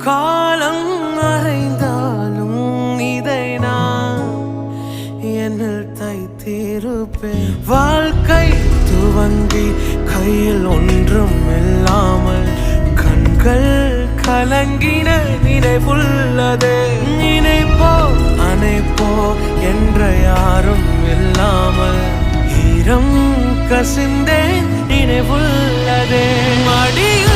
காலம் அறைந்தாலும் இதை நான் என்னில் தைத்திருப்பேன். வாழ்க்கை துவங்கி கையில் ஒன்றும் இல்லாமல் கண்கள் கலங்கின நினைவுள்ளதே. நினைப்போ அணைப்போ என்ற யாரும் இல்லாமல் ஈரம் கசிந்தேன் நினைவுள்ளதே. மடிய